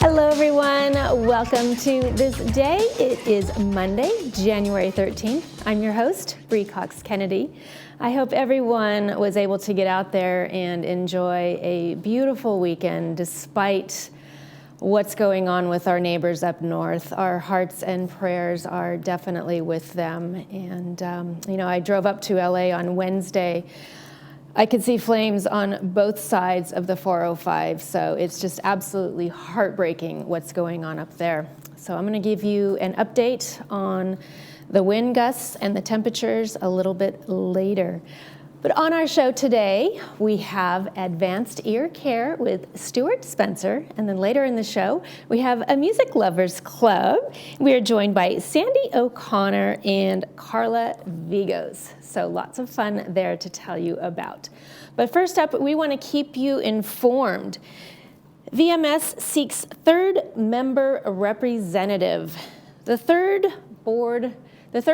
Hello everyone, welcome to This Day. It is Monday, January 13th. I'm your host, Bree Cox Kennedy. I hope everyone was able to get out there and enjoy a beautiful weekend despite what's going on with our neighbors up north. Our hearts and prayers are definitely with them. And, I drove up to LA on Wednesday. I could see flames on both sides of the 405, so it's just absolutely heartbreaking what's going on up there. So I'm going to give you an update on the wind gusts and the temperatures a little bit later. But on our show today, we have Advanced Ear Care with Stuart Spencer, and then later in the show, we have a Music Lovers Club. We are joined by Sandy O'Connor and Carla Vigos. So lots of fun there to tell you about. But first up, we want to keep you informed. VMS seeks third member representative. The third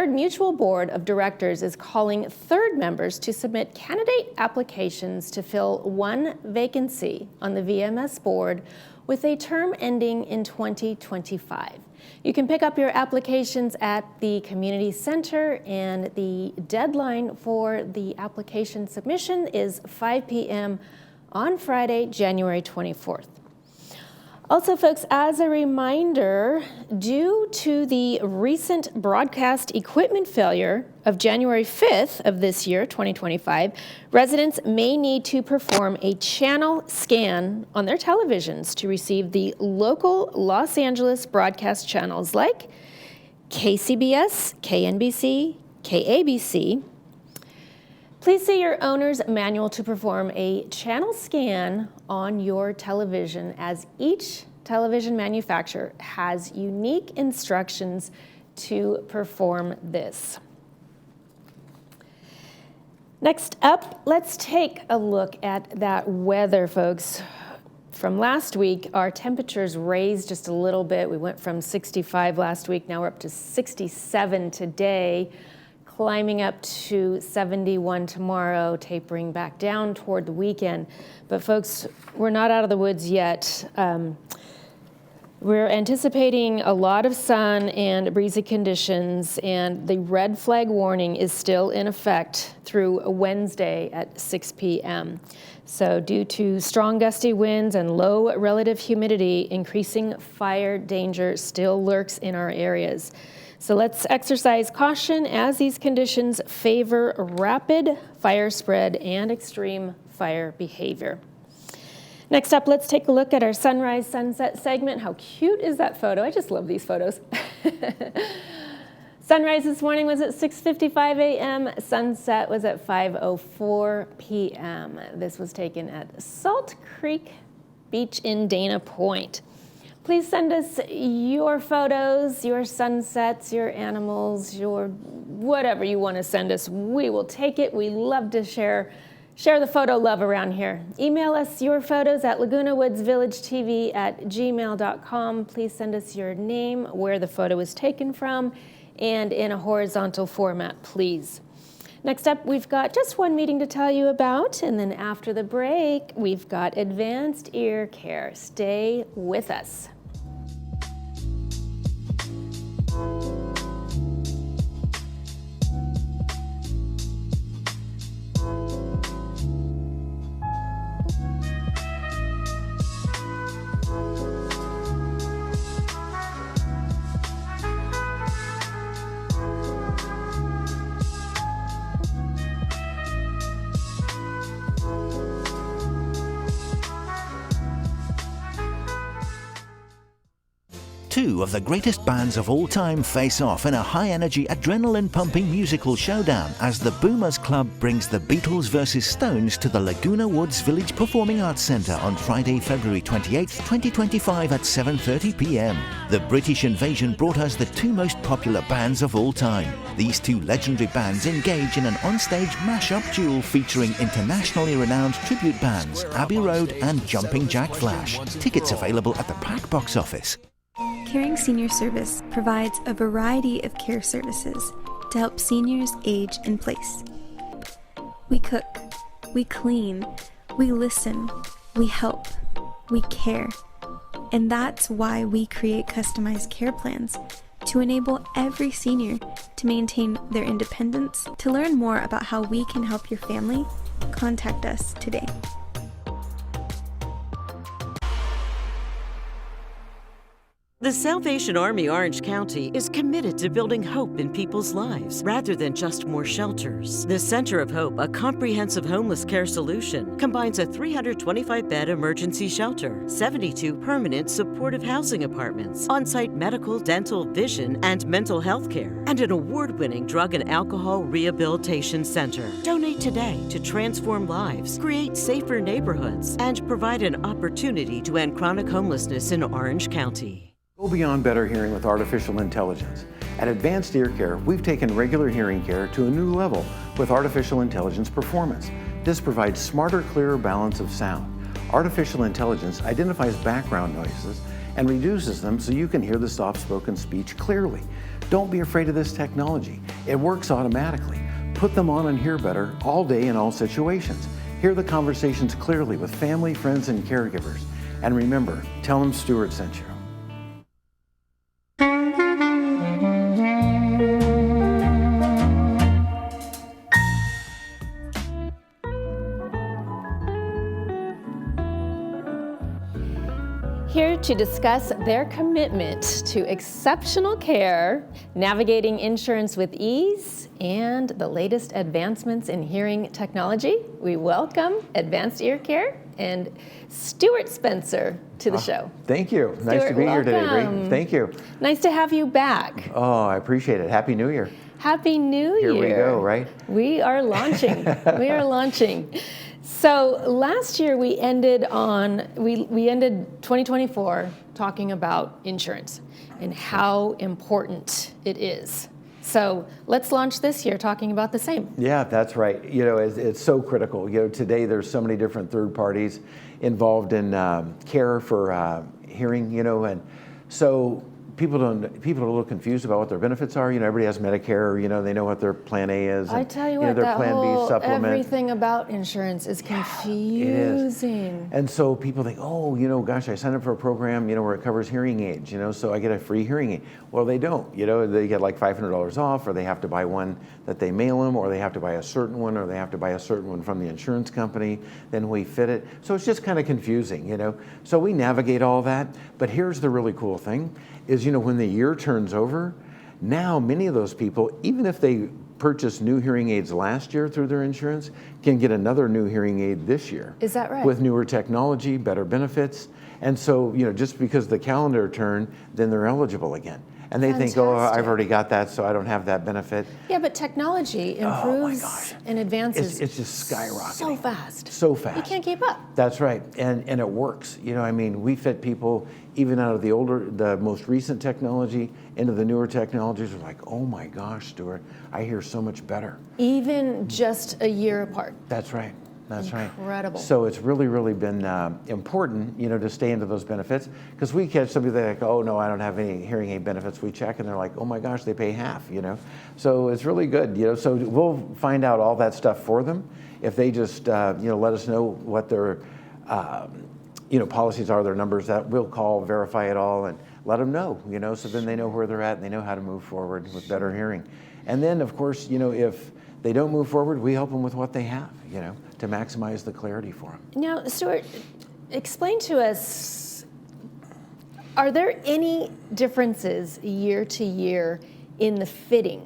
Mutual Board of Directors is calling third members to submit candidate applications to fill one vacancy on the VMS board with a term ending in 2025. You can pick up your applications at the community center, and the deadline for the application submission is 5 p.m. on Friday, January 24th. Also, folks, as a reminder, due to the recent broadcast equipment failure of January 5th of this year, 2025, residents may need to perform a channel scan on their televisions to receive the local Los Angeles broadcast channels like KCBS, KNBC, KABC. Please see your owner's manual to perform a channel scan on your television, as each television manufacturer has unique instructions to perform this. Next up, let's take a look at that weather, folks. From last week, our temperatures raised just a little bit. We went from 65 last week, now we're up to 67 today. Climbing up to 71 tomorrow, tapering back down toward the weekend. But folks, we're not out of the woods yet. We're anticipating a lot of sun and breezy conditions, and the red flag warning is still in effect through Wednesday at 6 p.m. So due to strong gusty winds and low relative humidity, increasing fire danger still lurks in our areas. So let's exercise caution as these conditions favor rapid fire spread and extreme fire behavior. Next up, let's take a look at our sunrise sunset segment. How cute is that photo? I just love these photos. Sunrise this morning was at 6:55 a.m. Sunset was at 5:04 p.m. This was taken at Salt Creek Beach in Dana Point. Please send us your photos, your sunsets, your animals, your whatever you want to send us. We will take it. We love to share the photo love around here. Email us your photos at lagunawoodsvillagetv@gmail.com. Please send us your name, where the photo was taken from, and in a horizontal format, please. Next up, we've got just one meeting to tell you about, and then after the break, we've got Advanced Ear Care. Stay with us. Two of the greatest bands of all time face off in a high-energy, adrenaline-pumping musical showdown as the Boomers Club brings the Beatles vs. Stones to the Laguna Woods Village Performing Arts Centre on Friday, February 28, 2025 at 7:30 p.m. The British invasion brought us the two most popular bands of all time. These two legendary bands engage in an onstage mashup duel featuring internationally renowned tribute bands Abbey Road and Jumping Jack Flash. Tickets available at the Pack Box office. Caring Senior Service provides a variety of care services to help seniors age in place. We cook, we clean, we listen, we help, we care. And that's why we create customized care plans to enable every senior to maintain their independence. To learn more about how we can help your family, contact us today. The Salvation Army Orange County is committed to building hope in people's lives rather than just more shelters. The Center of Hope, a comprehensive homeless care solution, combines a 325-bed emergency shelter, 72 permanent supportive housing apartments, on-site medical, dental, vision, and mental health care, and an award-winning drug and alcohol rehabilitation center. Donate today to transform lives, create safer neighborhoods, and provide an opportunity to end chronic homelessness in Orange County. Go beyond better hearing with artificial intelligence. At Advanced Ear Care, we've taken regular hearing care to a new level with artificial intelligence performance. This provides smarter, clearer balance of sound. Artificial intelligence identifies background noises and reduces them so you can hear the soft-spoken speech clearly. Don't be afraid of this technology. It works automatically. Put them on and hear better all day in all situations. Hear the conversations clearly with family, friends, and caregivers. And remember, tell them Stuart sent you. Here to discuss their commitment to exceptional care, navigating insurance with ease, and the latest advancements in hearing technology, we welcome Advanced Ear Care and Stuart Spencer to the show. Thank you. Nice to be here today, Bree. Thank you. Nice to have you back. Oh, I appreciate it. Happy New Year. Happy New Year. Here we go, right? We are launching. We are launching. So last year we ended 2024 talking about insurance and how important it is. So let's launch this year talking about the same. Yeah, that's right. You know, it's so critical. You know, today there's so many different third parties involved in care for hearing. You know, and so people are a little confused about what their benefits are. You know, everybody has Medicare. You know, they know what their Plan A is. And, I tell you what, their that Plan whole B supplement. Everything about insurance is confusing. And so people think, oh, you know, gosh, I signed up for a program, you know, where it covers hearing aids, you know, so I get a free hearing aid. Well, they don't. You know, they get like $500 off, or they have to buy one that they mail them, or they have to buy a certain one, or they have to buy a certain one from the insurance company. Then we fit it. So it's just kind of confusing, you know. So we navigate all that. But here's the really cool thing is, you know, when the year turns over, now many of those people, even if they purchased new hearing aids last year through their insurance, can get another new hearing aid this year. Is that right? With newer technology, better benefits. And so, you know, just because the calendar turned, then they're eligible again. And they think, oh, I've already got that, so I don't have that benefit. Yeah, but technology improves and advances. It's just skyrocketing. So fast. So fast. You can't keep up. That's right, and it works. You know, I mean, we fit people even out of the most recent technology into the newer technologies. We're like, oh my gosh, Stuart, I hear so much better. Even just a year apart. That's right. That's right. Incredible. So it's really, really been important, you know, to stay into those benefits, because we catch somebody that like, oh no, I don't have any hearing aid benefits. We check and they're like, oh my gosh, they pay half, you know. So it's really good, you know. So we'll find out all that stuff for them if they just, you know, let us know what their, you know, policies are, their numbers. That we'll call, verify it all, and let them know, you know. So then they know where they're at and they know how to move forward with better hearing. And then, of course, you know, if they don't move forward, we help them with what they have, you know, to maximize the clarity for them. Now, Stuart, explain to us, are there any differences year to year in the fitting?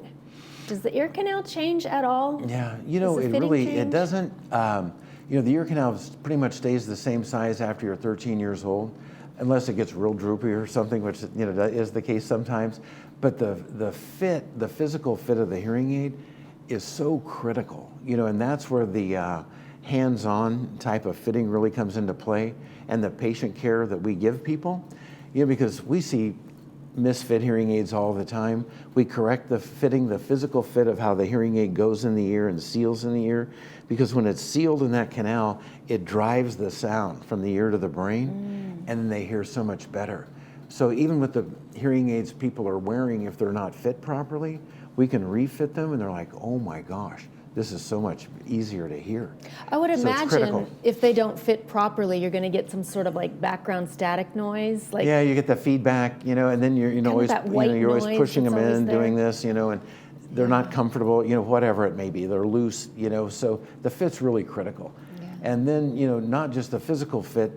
Does the ear canal change at all? Yeah, you know, it doesn't. You know, the ear canal pretty much stays the same size after you're 13 years old, unless it gets real droopy or something, which, you know, that is the case sometimes. But the physical fit of the hearing aid is so critical, you know, and that's where the hands-on type of fitting really comes into play, and the patient care that we give people, you know, because we see misfit hearing aids all the time. We correct the fitting, the physical fit of how the hearing aid goes in the ear and seals in the ear, because when it's sealed in that canal, it drives the sound from the ear to the brain, and then they hear so much better. So even with the hearing aids people are wearing, if they're not fit properly, we can refit them, and they're like, oh my gosh, this is so much easier to hear. I would So it's imagine critical. if they don't fit properly, you're going to get some sort of like background static noise. Like, Yeah, you get the feedback, and then you're Kind of always that white you're always noise pushing that's them in, always doing there. this, and they're not comfortable, whatever it may be. They're loose, so the fit's really critical. And then, not just the physical fit,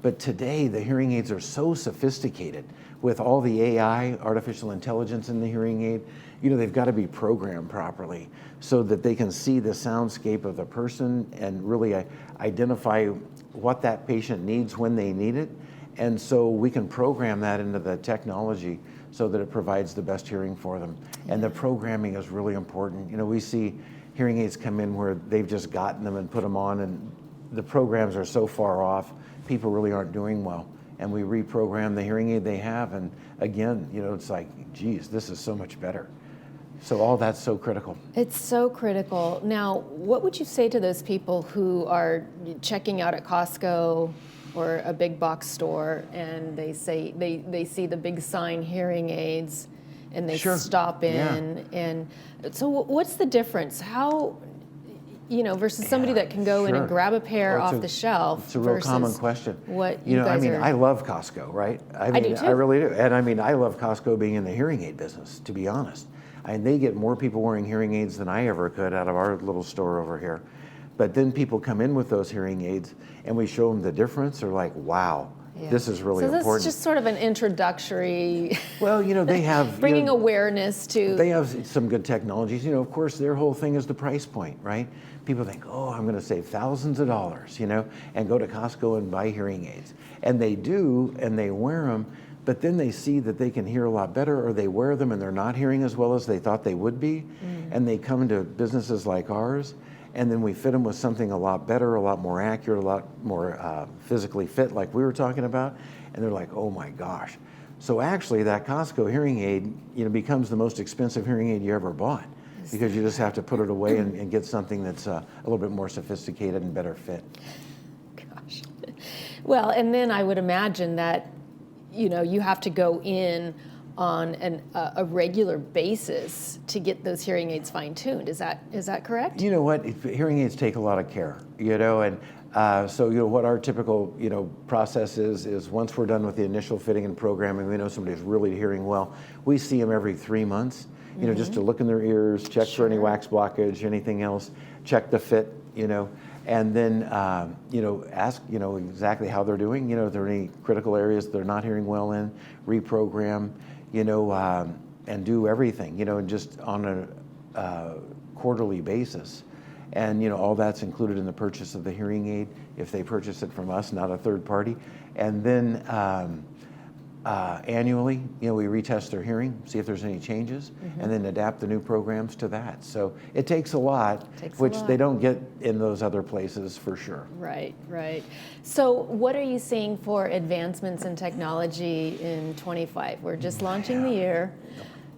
but today the hearing aids are so sophisticated with all the AI, artificial intelligence in the hearing aid. They've got to be programmed properly so that they can see the soundscape of the person and really identify what that patient needs when they need it. And so we can program that into the technology so that it provides the best hearing for them. And the programming is really important. We see hearing aids come in where they've just gotten them and put them on, and the programs are so far off, people really aren't doing well. And we reprogram the hearing aid they have, and again, it's like, geez, this is so much better. So all that's so critical. it's so critical. Now, what would you say to those people who are checking out at Costco or a big box store, and they say they see the big sign hearing aids, and they Sure. stop in, and so what's the difference? How, versus somebody that can go in and Sure. grab a pair Well, it's off the shelf? It's a real common versus question. What you guys are. I love Costco, right? I do too. I really do. And I love Costco being in the hearing aid business, to be honest. And they get more people wearing hearing aids than I ever could out of our little store over here. But then people come in with those hearing aids and we show them the difference. They're like, wow, this is really so important. this is just sort of an introductory, Well, they have bringing awareness to. They have some good technologies. Of course, their whole thing is the price point, right? People think, oh, I'm going to save thousands of dollars, and go to Costco and buy hearing aids. And they do, and they wear them, but then they see that they can hear a lot better, or they wear them and they're not hearing as well as they thought they would be. And they come to businesses like ours, and then we fit them with something a lot better, a lot more accurate, a lot more physically fit, like we were talking about. And they're like, oh my gosh. So actually, that Costco hearing aid, becomes the most expensive hearing aid you ever bought, because you just have to put it away and get something that's a little bit more sophisticated and better fit. Gosh. Well, and then I would imagine that, you have to go in on a regular basis to get those hearing aids fine-tuned. Is that correct? You know what? Hearing aids take a lot of care, and so what our typical process is once we're done with the initial fitting and programming, we know somebody's really hearing well. We see them every 3 months, just to look in their ears, check for any wax blockage, anything else, check the fit, and then ask exactly how they're doing. If there are any critical areas they're not hearing well in, reprogram, and do everything, just on a quarterly basis. And all that's included in the purchase of the hearing aid if they purchase it from us, not a third party. And then annually, we retest their hearing, see if there's any changes, and then adapt the new programs to that. So it takes a lot, which they don't get in those other places for sure. Right. So what are you seeing for advancements in technology in 25? We're just launching the year.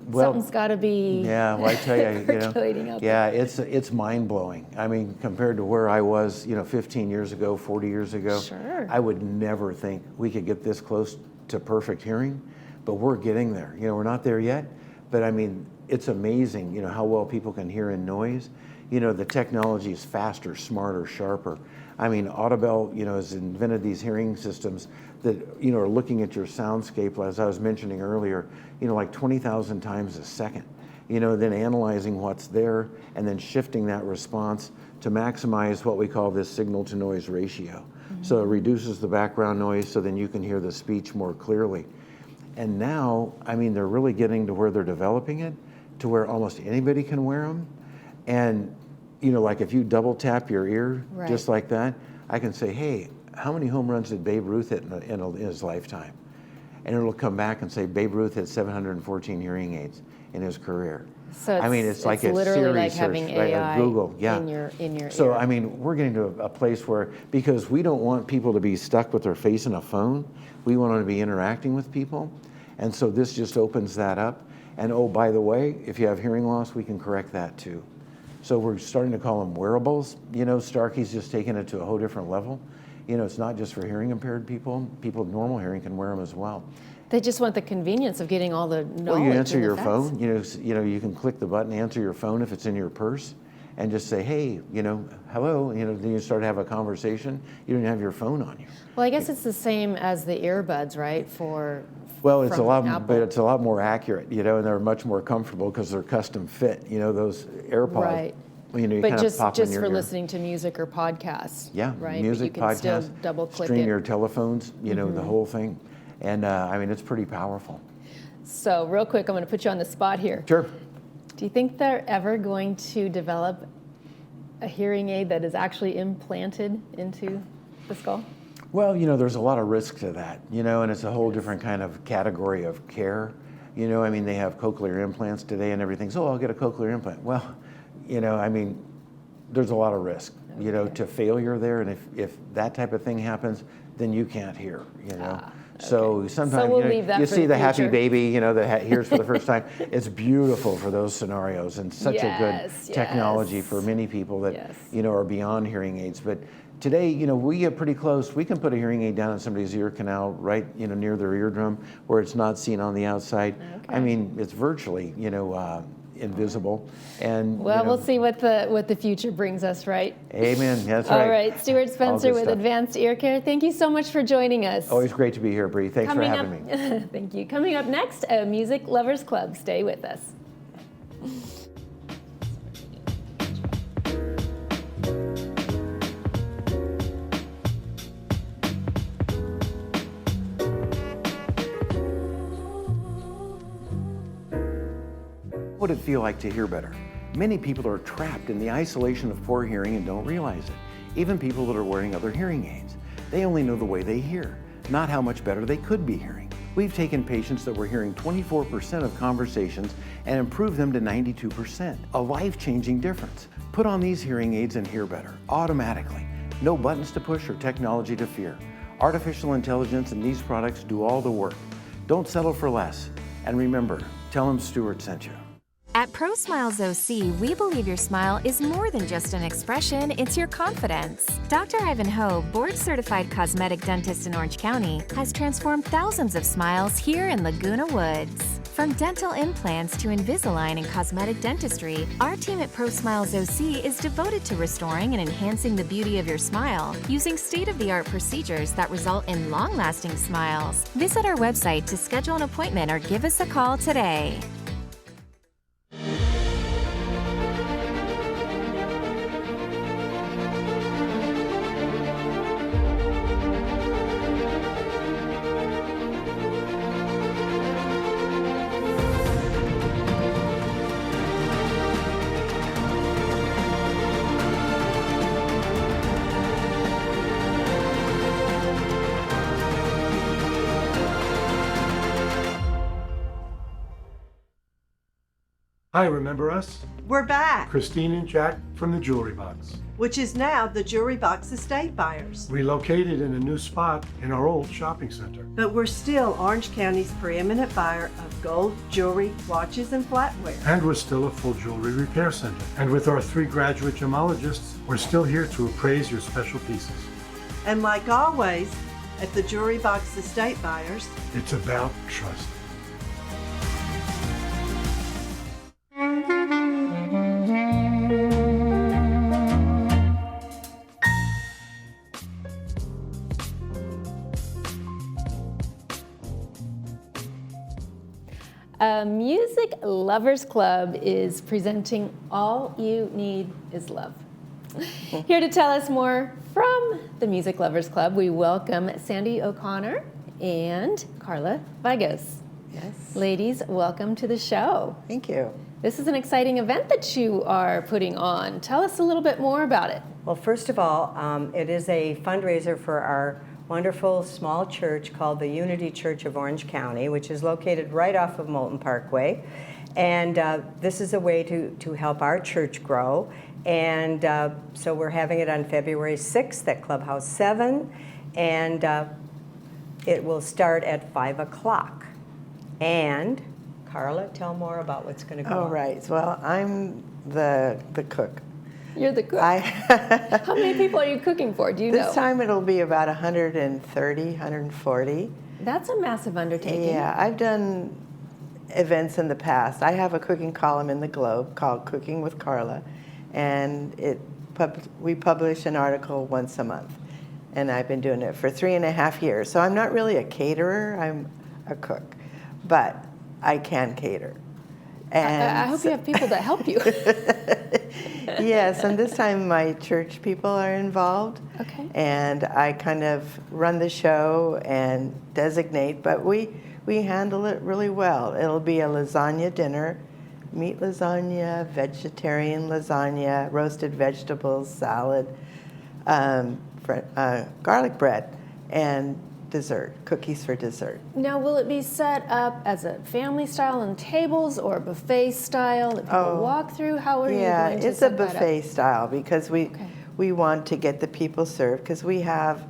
Well, Something's got to be. Yeah, well, I tell you, percolating out yeah, there. it's mind blowing. I mean, compared to where I was, 15 years ago, 40 years ago, Sure. I would never think we could get this close to perfect hearing, but we're getting there. We're not there yet, but I mean, it's amazing, how well people can hear in noise. The technology is faster, smarter, sharper. I mean, Audibel, has invented these hearing systems that, are looking at your soundscape, as I was mentioning earlier, like 20,000 times a second, then analyzing what's there and then shifting that response to maximize what we call this signal to noise ratio. So it reduces the background noise so then you can hear the speech more clearly. And now, I mean, they're really getting to where they're developing it to where almost anybody can wear them. And, like if you double tap your ear, just like that, I can say, hey, how many home runs did Babe Ruth hit in his lifetime? And it'll come back and say, Babe Ruth hit 714 hearing aids in his career. So I mean, it's like a literally Siri like search, having right? AI Google, yeah. in your So, ear. I mean, we're getting to a place where, because we don't want people to be stuck with their face in a phone, we want them to be interacting with people. And so this just opens that up. And oh, by the way, if you have hearing loss, we can correct that too. So we're starting to call them wearables. Starkey's just taking it to a whole different level. It's not just for hearing impaired people. People with normal hearing can wear them as well. They just want the convenience of getting all the knowledge. Well, you answer and the your facts. phone. You can click the button, answer your phone if it's in your purse, and just say, hey, hello, then you start to have a conversation. You don't have your phone on you. Well, I guess it's the same as the earbuds, right? Well, it's a lot, Apple. but it's a lot more accurate, and they're much more comfortable because they're custom fit. Those AirPods. Right. You But kind just of pop in your for ear. listening to music or podcasts. Yeah, right? music, but you can still podcasts, double click stream it. your telephones, the whole thing. And it's pretty powerful. So real quick, I'm going to put you on the spot here. Sure. Do you think they're ever going to develop a hearing aid that is actually implanted into the skull? Well, there's a lot of risk to that, and it's a whole different kind of category of care. They have cochlear implants today and everything. So I'll get a cochlear implant. Well, there's a lot of risk, to failure there. And if that type of thing happens, then you can't hear, So sometimes we'll leave that you for see the the happy future. baby, that hears for the first time. It's beautiful for those scenarios and such a Yes, good technology yes. for many people that, Yes. are beyond hearing aids. But today, we get pretty close. We can put a hearing aid down in somebody's ear canal right, near their eardrum where it's not seen on the outside. Okay. It's virtually, invisible. And Well, we'll see what the future brings us, right? Amen. That's right. All right, Stuart Spencer good with stuff. Advanced Ear Care. Thank you so much for joining us. Always great to be here, Bree. Thanks for having me. Thank you. Coming up next, a Music Lovers Club. Stay with us. What would it feel like to hear better? Many people are trapped in the isolation of poor hearing and don't realize it. Even people that are wearing other hearing aids. They only know the way they hear, not how much better they could be hearing. We've taken patients that were hearing 24% of conversations and improved them to 92%. A life-changing difference. Put on these hearing aids and hear better, automatically. No buttons to push or technology to fear. Artificial intelligence and these products do all the work. Don't settle for less. And remember, tell them Stuart sent you. At Pro Smiles OC, we believe your smile is more than just an expression, it's your confidence. Dr. Ivan Ho, board-certified cosmetic dentist in Orange County, has transformed thousands of smiles here in Laguna Woods. From dental implants to Invisalign and cosmetic dentistry, our team at Pro Smiles OC is devoted to restoring and enhancing the beauty of your smile using state-of-the-art procedures that result in long-lasting smiles. Visit our website to schedule an appointment or give us a call today. Hi, remember us? We're back, Christine and Jack from the Jewelry Box. which is now the Jewelry Box Estate Buyers. Relocated in a new spot in our old shopping center. But we're still Orange County's preeminent buyer of gold, jewelry, watches, and flatware. And we're still a full jewelry repair center. And with our 3 graduate gemologists, we're still here to appraise your special pieces. And like always, at the Jewelry Box Estate Buyers, It's about trust. Music Lovers Club is presenting All You Need Is Love. Here to tell us more from the Music Lovers Club, we welcome Sandy O'Connor and Carla Vigos. Yes. Ladies, welcome to the show. Thank you. This is an exciting event that you are putting on. Tell us a little bit more about it. Well, first of all, it is a fundraiser for our wonderful small church called the Unity Church of Orange County, which is located right off of Moulton Parkway. And this is a way to help our church grow. And so we're having it on February 6th at Clubhouse 7. And it will start at 5 o'clock. And Carla, tell more about what's going to go on. Oh, right. Well, I'm the cook. You're the cook. How many people are you cooking for? Do you know? This time it'll be about 130, 140. That's a massive undertaking. Yeah, I've done events in the past. I have a cooking column in the Globe called Cooking with Carla, and we publish an article once a month. And I've been doing it for 3.5 years. So I'm not really a caterer, I'm a cook, but I can cater. And I hope you have people that help you. Yes, and this time my church people are involved. Okay. And I kind of run the show and designate, but we handle it really well. It'll be a lasagna dinner, meat lasagna, vegetarian lasagna, roasted vegetables, salad, garlic bread, and dessert, cookies for dessert. Now, will it be set up as a family style on tables or a buffet style that people walk through? How are you going to it's a set that up? buffet style because we want to get the people served because we have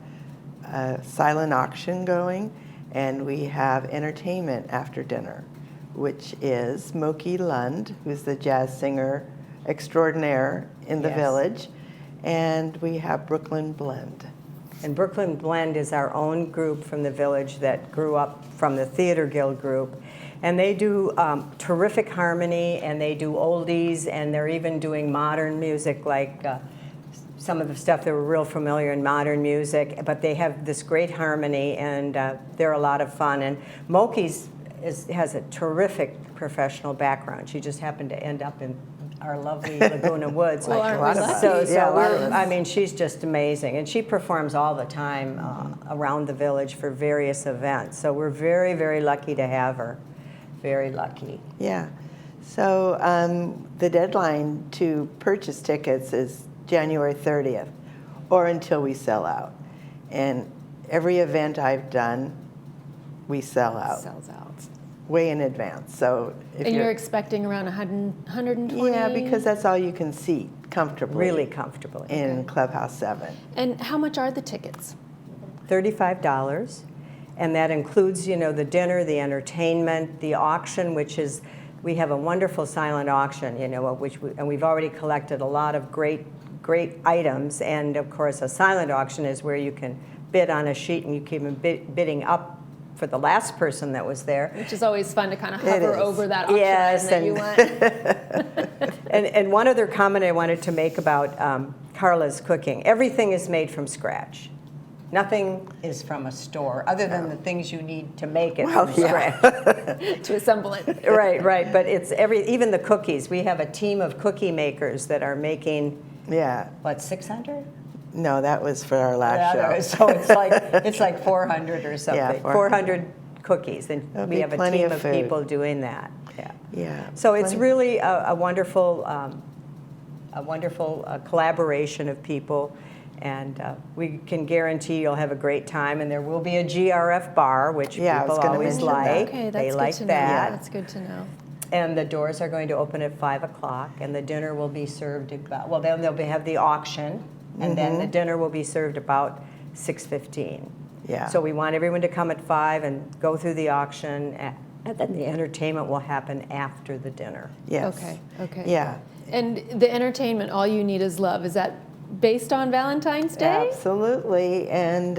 a silent auction going and we have entertainment after dinner, which is Moki Lund, who's the jazz singer extraordinaire in the village, and we have Brooklyn Blend. And Brooklyn Blend is our own group from the village that grew up from the Theater Guild group. And they do terrific harmony, and they do oldies, and they're even doing modern music, like some of the stuff that were real familiar in modern music. But they have this great harmony, and they're a lot of fun. And Moki's has a terrific professional background. She just happened to end up in our lovely Laguna Woods. Well, aren't we lucky? I mean, she's just amazing. And she performs all the time around the village for various events. So we're very, very lucky to have her. Very lucky. Yeah. So the deadline to purchase tickets is January 30th, or until we sell out. And every event I've done, we sell out. Sells out. Way in advance. So if And you're expecting around 120? Yeah, because that's all you can seat comfortably. Really comfortably. In Clubhouse 7. And how much are the tickets? $35, and that includes, the dinner, the entertainment, the auction, which is, we have a wonderful silent auction, and we've already collected a lot of great items, and of course a silent auction is where you can bid on a sheet and you keep bidding up for the last person that was there. Which is always fun to kind of hover over that auction yes, that you want. And one other comment I wanted to make about Carla's cooking. Everything is made from scratch. Nothing is from a store, other than the things you need to make it from scratch. To assemble it. Right. But it's even the cookies. We have a team of cookie makers that are making, 600? No, that was for our last show. So it's like 400 or something. Yeah, 400 cookies, and we have a team of people doing that. Yeah. So it's really a wonderful collaboration of people, and we can guarantee you'll have a great time. And there will be a GRF bar, which people always like. Okay, that's they good like to know. that. That's good to know. And the doors are going to open at 5 o'clock, and the dinner will be served about, well, then they'll have the auction, and then the dinner will be served about 6:15. Yeah. So we want everyone to come at 5 and go through the auction, and then the entertainment will happen after the dinner. Yes. Okay. Yeah. And the entertainment, All You Need Is Love, is that based on Valentine's Day? Absolutely. And,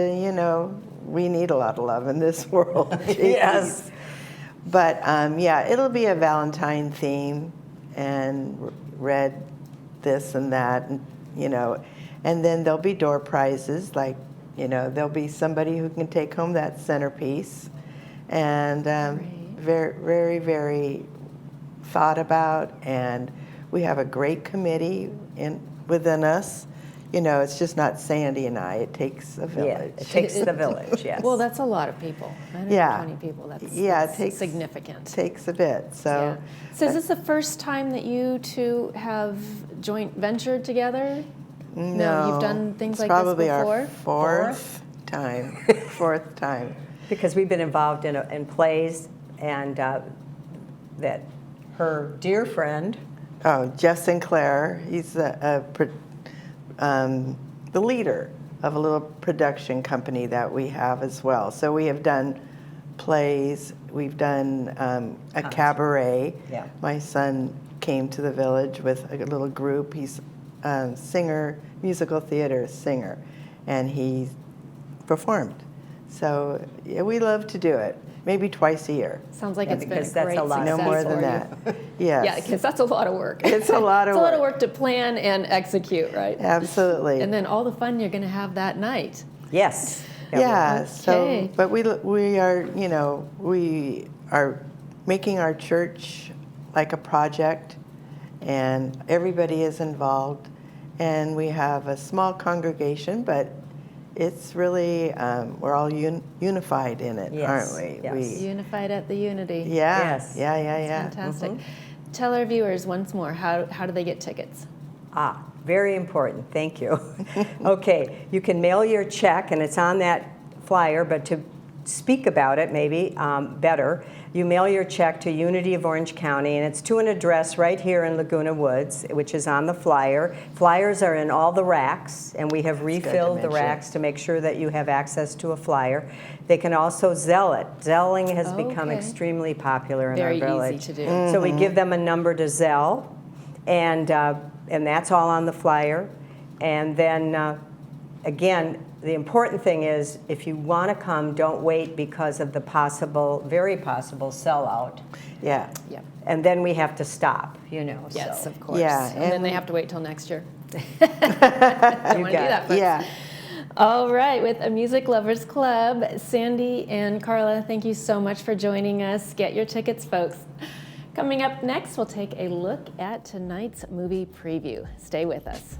we need a lot of love in this world. Yes. But, it'll be a Valentine theme and red this and that, and then there'll be door prizes, like, there'll be somebody who can take home that centerpiece. And very, very, very thought about, and we have a great committee within us. It's just not Sandy and I. It takes a village. Yeah, it takes the village, yes. Well, that's a lot of people. 120 people. That's it takes significant. Takes a bit. So, So is this the first time that you two have joint ventured together? No, you've done things like probably this before? Our fourth time. Fourth time. Because we've been involved in plays, and that her dear friend. Oh, Jeff Sinclair. He's the leader of a little production company that we have as well. So we have done plays. We've done a cabaret. Yeah. My son came to the village with a little group. He's a singer, musical theater singer, and he performed. So we love to do it. maybe twice a year. Sounds like it's been a because that's great a lot of No success more for than you. that. Yes. Yeah, because that's a lot of work. It's a lot of It's a lot of work. work to plan and execute, right? Absolutely. And then all the fun you're going to have that night. Yes. Yeah, Okay. so, but we are, you know, we are making our church like a project, and everybody is involved, and we have a small congregation, but it's really, we're all unified in it, Yes, aren't we? yes. Unified at the unity. Yeah, Yes. yeah. Fantastic. Tell our viewers once more, how do they get tickets? Very important. Thank you. Okay, you can mail your check, and it's on that flyer, but to speak about it maybe better, you mail your check to Unity of Orange County, and it's to an address right here in Laguna Woods, which is on the flyer. Flyers are in all the racks, and we have refilled the racks to make sure that you have access to a flyer. They can also Zelle it. Zelling has become Okay. extremely popular in Very our village. easy to do. So we give them a number to Zelle, and that's all on the flyer. And then, again, the important thing is, if you want to come, don't wait because of the very possible sellout. Yeah. Yep. And then we have to stop, you know. Yes, so. of course. Yeah, And then and- they have to wait till next year. Don't want to do that, folks. Yeah. All right, with a Music Lovers Club, Sandy and Carla, thank you so much for joining us. Get your tickets, folks. Coming up next, we'll take a look at tonight's movie preview. Stay with us.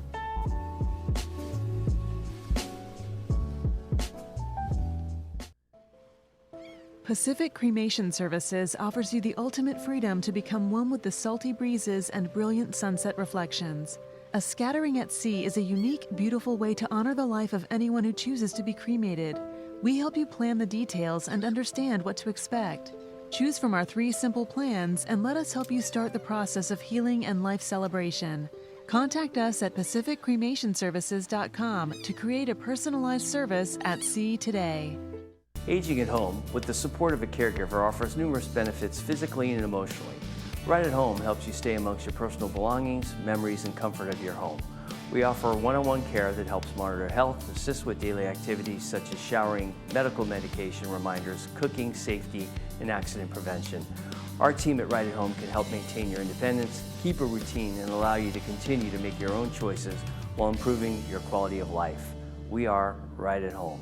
Pacific Cremation Services offers you the ultimate freedom to become one with the salty breezes and brilliant sunset reflections. A scattering at sea is a unique, beautiful way to honor the life of anyone who chooses to be cremated. We help you plan the details and understand what to expect. Choose from our 3 simple plans and let us help you start the process of healing and life celebration. Contact us at pacificcremationservices.com to create a personalized service at sea today. Aging at home with the support of a caregiver offers numerous benefits physically and emotionally. Right at Home helps you stay amongst your personal belongings, memories, and comfort of your home. We offer one-on-one care that helps monitor health, assist with daily activities such as showering, medical medication reminders, cooking, safety, and accident prevention. Our team at Right at Home can help maintain your independence, keep a routine, and allow you to continue to make your own choices while improving your quality of life. We are Right at Home.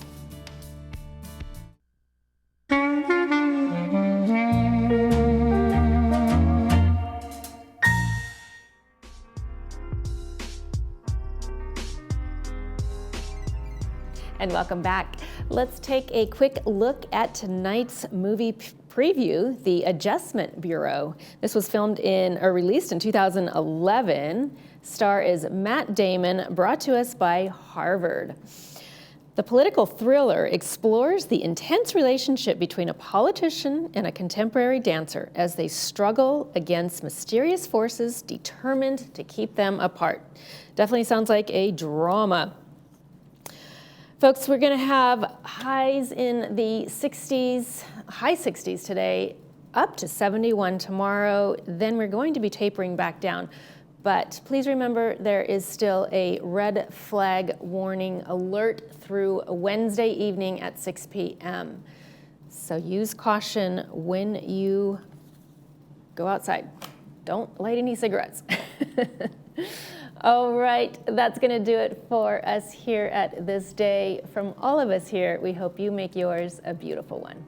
And welcome back. Let's take a quick look at tonight's movie preview, The Adjustment Bureau. This was released in 2011. Star is Matt Damon, brought to us by Harvard. The political thriller explores the intense relationship between a politician and a contemporary dancer as they struggle against mysterious forces determined to keep them apart. Definitely sounds like a drama. Folks, we're going to have highs in the 60s, high 60s today, up to 71 tomorrow. Then we're going to be tapering back down. But please remember, there is still a red flag warning alert through Wednesday evening at 6 p.m. So use caution when you go outside. Don't light any cigarettes. All right, that's going to do it for us here at ThisDay. From all of us here, we hope you make yours a beautiful one.